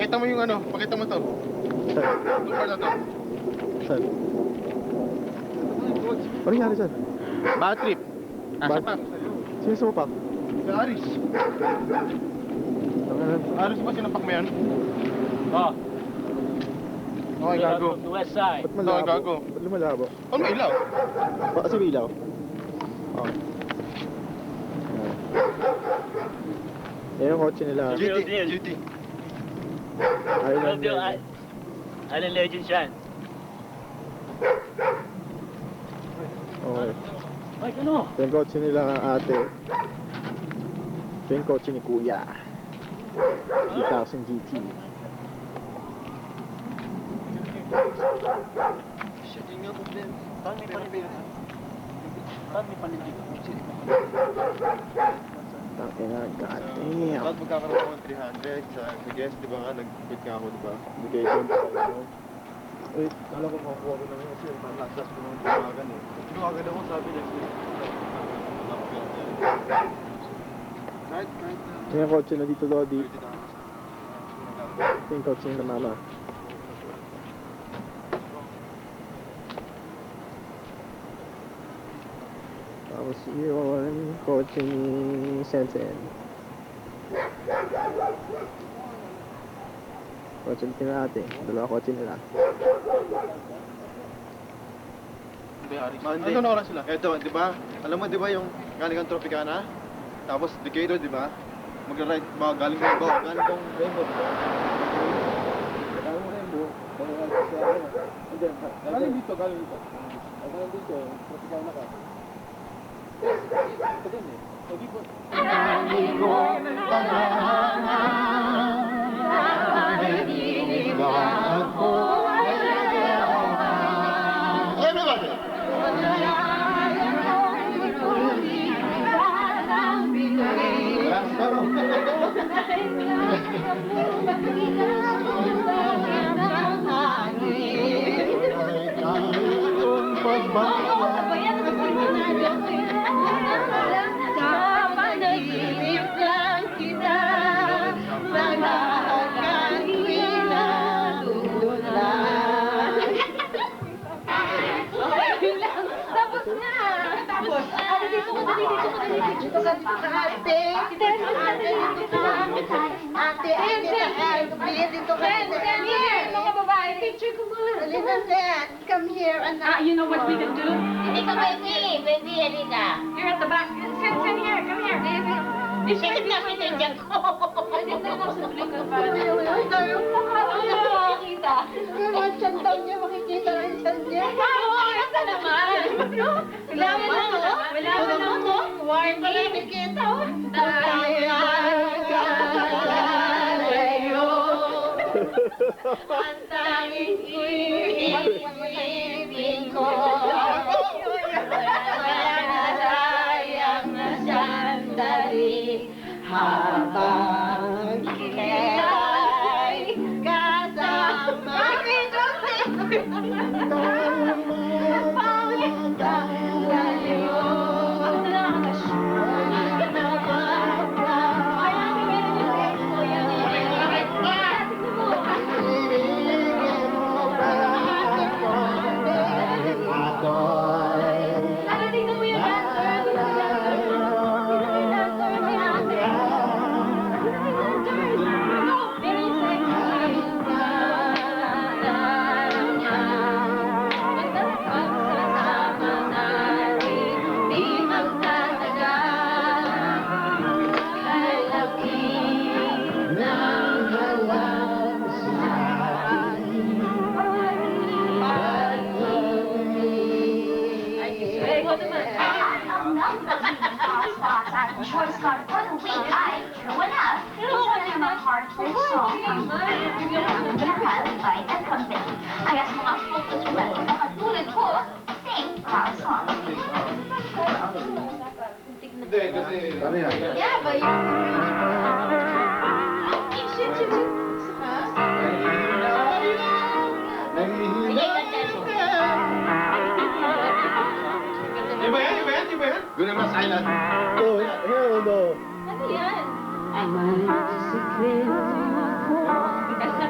Pakita mo yung ano, pakita mo to. Itong bar na to. Saan? Ano nangyari dyan? Bad trip. Nasa pack. Sino sumapak? Si Aris. Aris ba sinapak mo yan? Oh, Okay, gago. to the west side. Ba't malabo? gago. Ba't lumalabo? Ano may ilaw? Kasi may ilaw. Oh. Yan yung kotse nila. Real deal. GT. Island Real deal. Legend. Island Legends yan. Okay. Ay, ano? Ito yung kotse nila ate. Ito yung kotse ni Kuya. 2000 GT. Shit, yun nga problema. Saan may panindig? Saan may panindig? Tangina, god Bakit damn. magkakaroon ako ng 300 sa guest, di ba nga, nag-quit nga ako, di ba? Bigay doon sa ano. Eh, kala ko makukuha ko naman kasi parang last ko naman tumagan eh. Tumagan ako, sabi niya. Kahit Ito yung kotse na dito, Lodi. Ito yung kotse nila mama. Tapos yun, kotse ni Sensen. Kotse nila ate. Dalawa kotse nila. Monday. Ano na oras sila? Eto, di ba? Alam mo, di ba yung galing ang Tropicana? Tapos Decatur, di ba? Magra-ride, ba, galing Rainbow. Galing kong Rainbow, di ba? Galing mo Rainbow. Galing dito, galing dito. Galing dito, Tropicana ka. Ito din eh. Hindi po. Everybody! Come here and You know what we can do? Hindi ka baby, halika. You're at the back. Sit here. Come here, baby. Bisikit na pinigyan ko. Makikita. Ang tiyan daw niya, makikita ang tiyan niya. Ito naman. Wala mo na mo. Warm ka lang, nakikita mo. Ang tanging ibig ko. Sayang na sandali habang ika'y kasama. Choice card for the week. True enough. One of my heart's songs. Highly by and company. Kaya sa mga focus well na katulad ko, sing proud song. Hindi, kasi... Ano yan? Yeah, but you... Iba yan? Doon naman silent. Oh, hell no. Ano yan? Kasi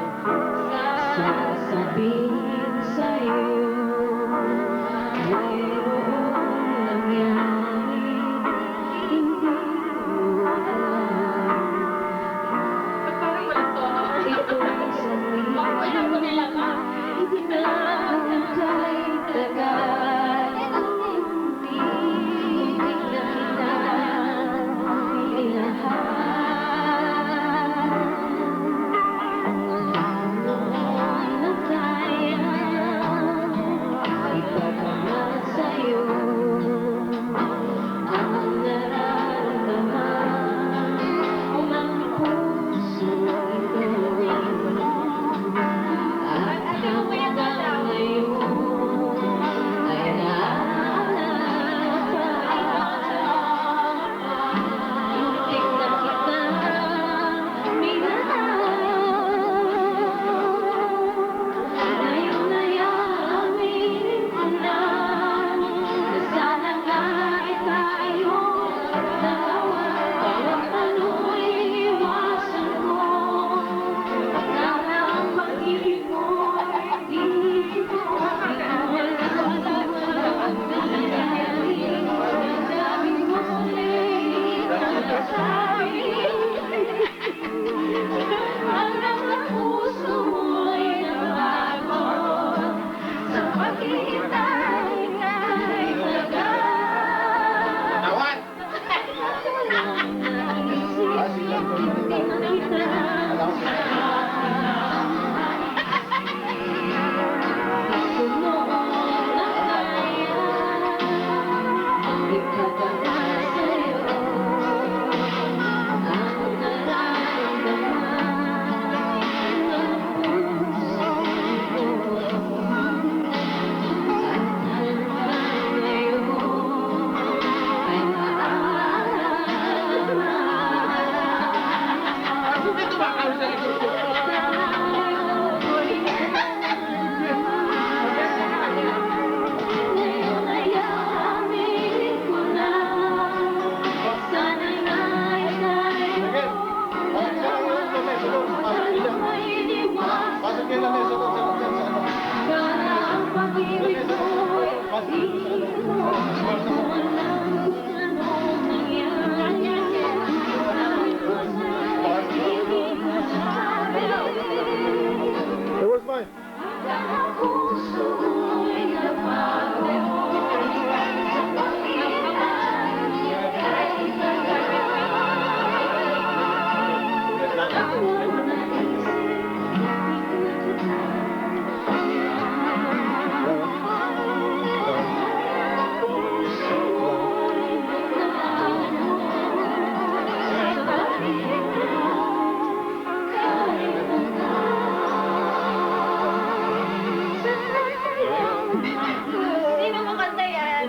Sino mo kanta yan?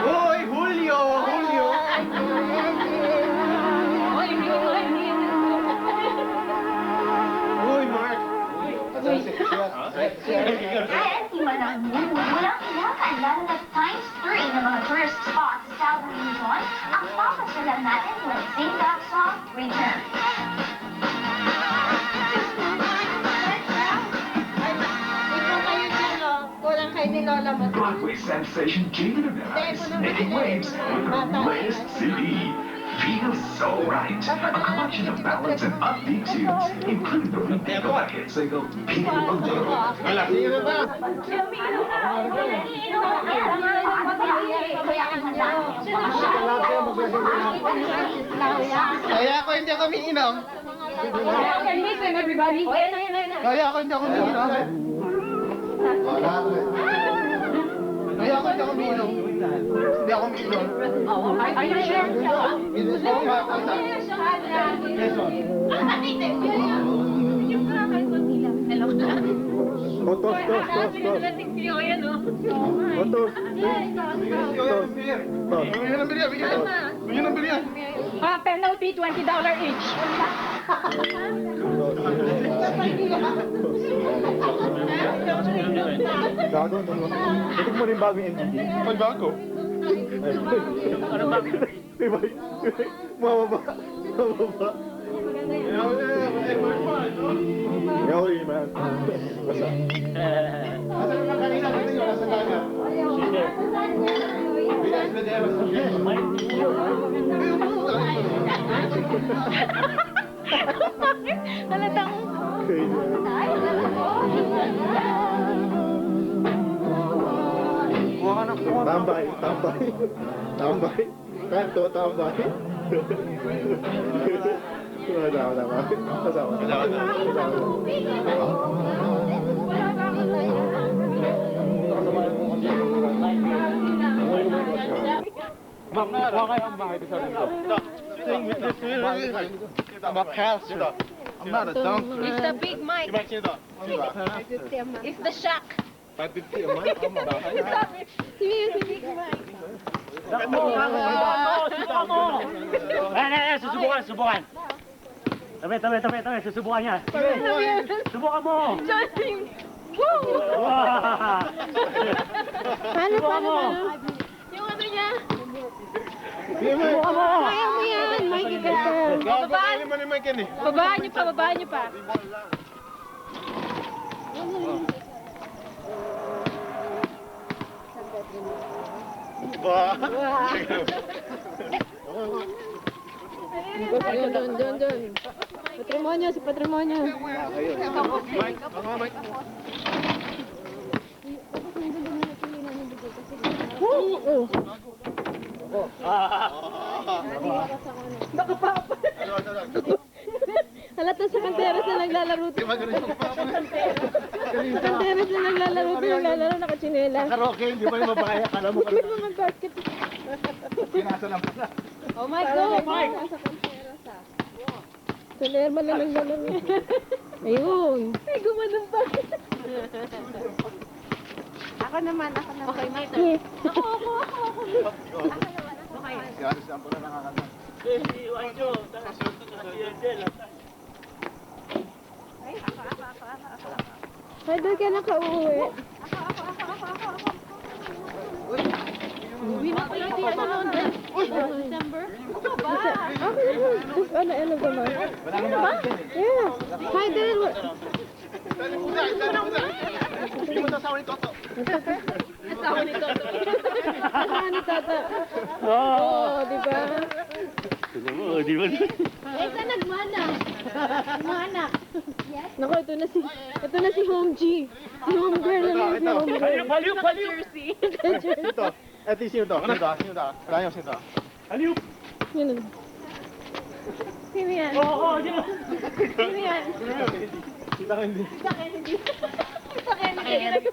Hoy, Julio! Julio! Hoy, Mark! Kahit di man ang mundo, walang ilakan, lalo na times 3 ng mga tourist spots sa Southern Luzon, ang papasyalan natin when Sing That Song returns. Ikaw kayo dyan, oh. Kulang kayo ni Lola mo. Broadway sensation Jamie Ramirez is making waves with her latest CD. Feels So Right, a collection of ballads and upbeat tunes, including the remake of her hit single, People Alone. Wala, sige na ba? Kaya ako hindi ako umiinom. Kaya ako hindi ako umiinom. Kaya ako hindi ako umiinom. Hindi ako umiinom. Are you sure? Gusto ko makakanta. Otos, tos. Otos. Bigyan ng bilyan, bigyan ng bilyan. Penalty, $20 each. Gago, Itik mo rin bagong MGD. Pagbago. Ano ba? Mababa. Ayaw rin, man. Basta. Asan naman kanina? Dito yung nasa dagat. Bigas na dyan. Halatang Tambay. Kanto, tambay. I'm a pastor. I'm not a donkey. It's the big mic. It's the shack. Subukan. Tabi, susubukan niya. Subukan mo. Paano? Yung ano niya? Kaya mo yan, Mikey Gato. Babaan niyo pa. Doon. Patrimonyo, si patrimonyo. Halata sa kanteras na naglalaro. Sa kanteras na naglalaro, nakachinela. Karaoke, hindi ba yung babae? Akala mo May mga basket. Oh my God! Nasa kanteras ah. Sa Lerma na naglalaro. Ayun. Ay, gumanong pa. Ako naman. Okay, Mike. Ako. Ay, doon ka nakauwi. Uwi na pala di December? Tapos ano naman? Ano ba? Yeah. Hi, there. asawa ni Toto. Asawa ni Toto. Oo, di ba? Di ba? Eh, saan nagmanak? Nagmanak. Naku, ito na si Home G. Si Home Girl na lang si Home Girl. Baliw! Ito. Ito sino to? Sino to? Sino to? Wala niyo, sino to? Aliw! Yun. Sino yan? Oo, yun. Sino yan? Kita ko hindi. Sa Kennedy. Sa Kennedy.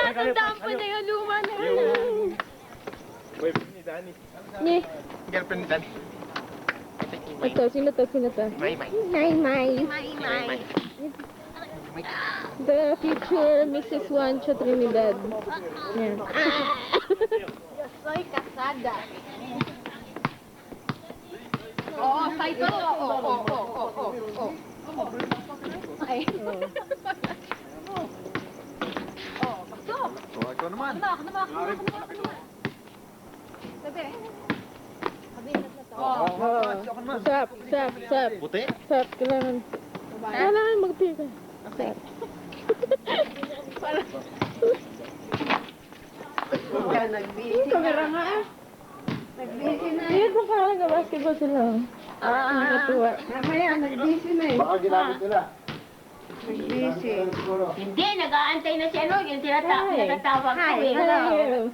Natandaan pa na yun, luma na yun. Boyfriend ni Danny. Nye. Girlfriend ni Danny. Ito, sino to? May. The future Mrs. Juancho Trinidad. Yan. Soy casada. Oo, saito. Oo. Ay. Ikaw naman. Sap. Puti? Sap, kailangan magpika. Sap. Kamera nga ah. Nagbisi na. Hindi ko parang nag-basketball sila. Nakatuwa. Baka ginamit nila. Hindi, nag-aantay na si ano, yung tinatawag ko eh. Hello.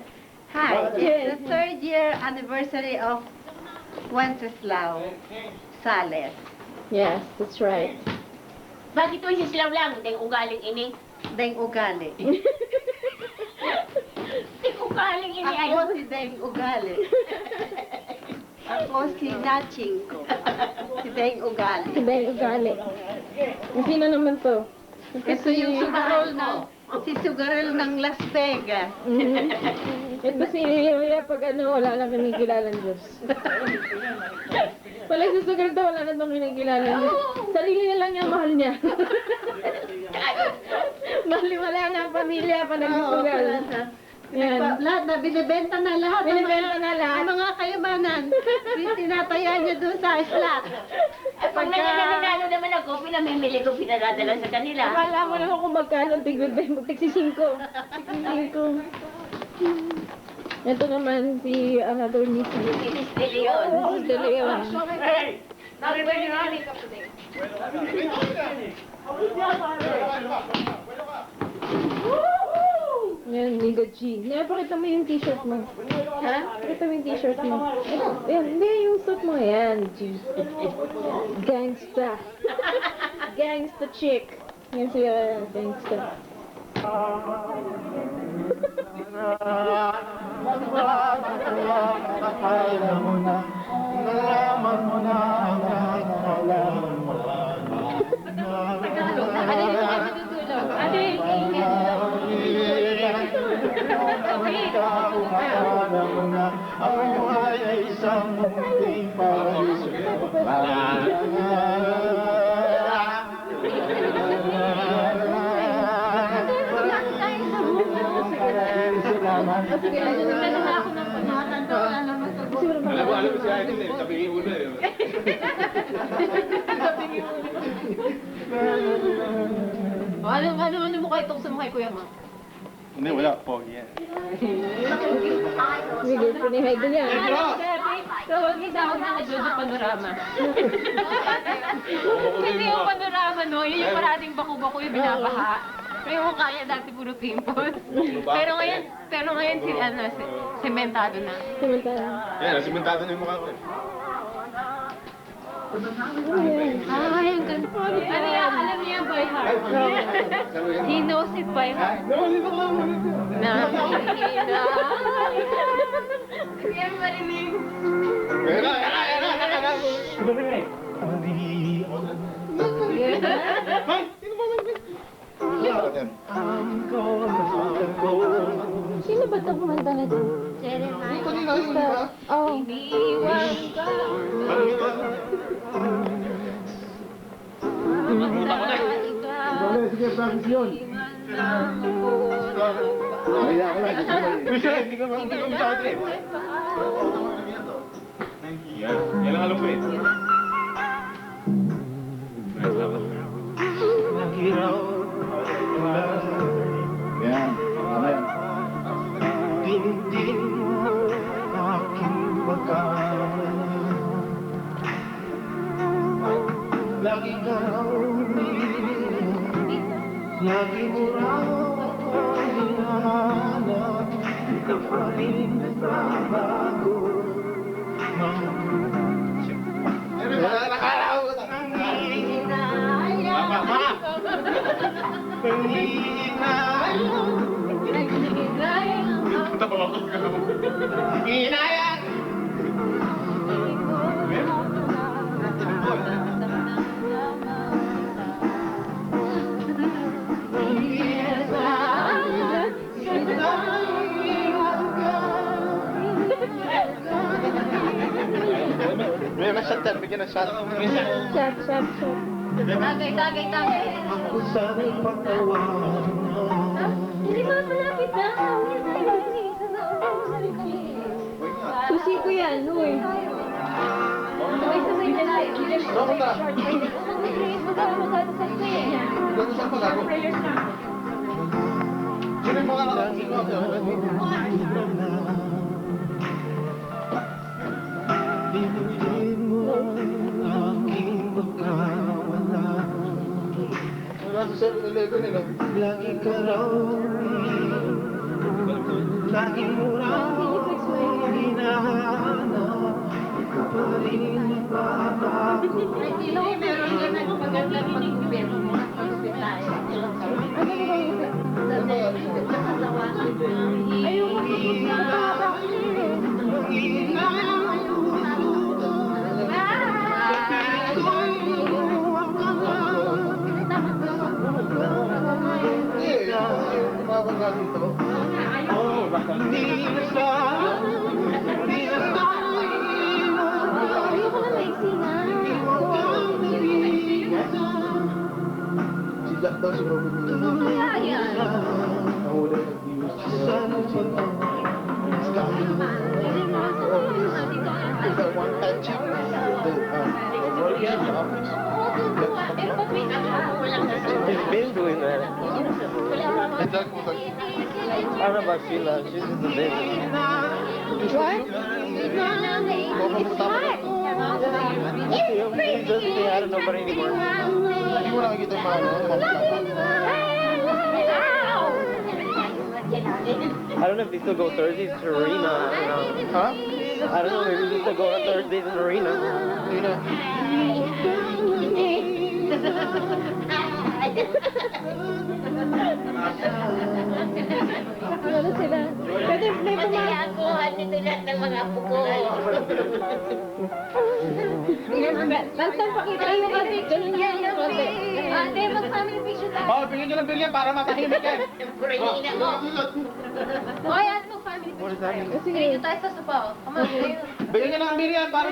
Hi, it's the third year anniversary of Wenceslao Sales. Yes, that's right. Bakit ito isislaw lang? Hindi ugaling ini. Deng Ugali. Hindi ugaling ini. Ako si Deng Ugali. Ako si Naching ko. Si Deng Ugali. Hindi, ugali. Yung sino naman to? Ito yung sugarol ng Las Vegas. Ito si Lilia pag ano, wala lang kinikilala ng Diyos. Wala si Sugar to, wala na itong kinikilala ng Diyos. Sarili niya lang niya, mahal niya. Wala na ang pamilya pa nagsusugal. Yan. Lahat na, binibenta na lahat. Binibenta na lahat. Ang mga kayamanan. Tinataya niya doon sa slot. Pag nananalo naman ako, pinamimili ko, pinadadala sa kanila. Akala mo naman kung magkano ang tigwibay mo, tigsi-5. Ito naman si Atty. Mrs. De Leon. Mrs. De Leon. Hey! Yan, Nigo G. Pakita mo yung t-shirt mo. Ha? Pakita mo yung t-shirt mo. Yan, hindi, yung suit mo. Yan, G. Gangsta. Gangsta chick. Yan siya, gangsta. Ako ay isang munting paraiso. Alam ko si Aiden eh, tabingin mo na eh. Ano mo kayo itong sa mga kuya mo? Hindi, wala. Pogi yan. Bigay ko ni Heidi yan. Tawag niya ako ng Jojo Panorama. Hindi yung panorama, no? Yun yung parating bako-bako yung binabaha. Pero yung kaya dati puro pimples. Pero ngayon sementado na. Samantala. Yan, nasimentado na yung mukha ko eh. Yung ganito. Ano yan? Alam niya by heart. He knows it by heart. Nakihina. Kaya marinig. Sino ba ito kumanta na dyan? Jeremiah. Oh. Iniwan ka. Sige, practice yun. Hindi ko masyado eh. Yan lang alam ko eh. Yan. Tama yan. May shot yan, bigyan ng shot. Shot. Tagay. Hindi ba malapit na? Susi ko yan, huy. Sabay-sabay na tayo. Sino yung mga Wala sa 7-Eleven eh, no? Lagi ka raw, lagi mo raw hinahanap, ikaw pa rin nagbabago. Si Jack daw si Robin Williams. Nahuli nag-use siya. Is that one-time check? He's been doing that. And Jack was like, I don't know about Sheila, she's just the best. He's just me, I don't know about anymore. hindi mo nakikita yung mga I don't know if they still go Thursdays to Arena. Ha? I don't know, maybe they still go on Thursdays in Arena. Hindi na. Ano sila? Pwede may pumasok. Bantang pakita yung kasi. Ganun yan yung konti. Ate, mag-family picture tayo. Oh, bigyan nyo ng bilyan para matahimik eh. Hoy, ate, mag-family picture tayo. Sige. Dito tayo sa sopa. Come on, Bigyan nyo ng bilyan para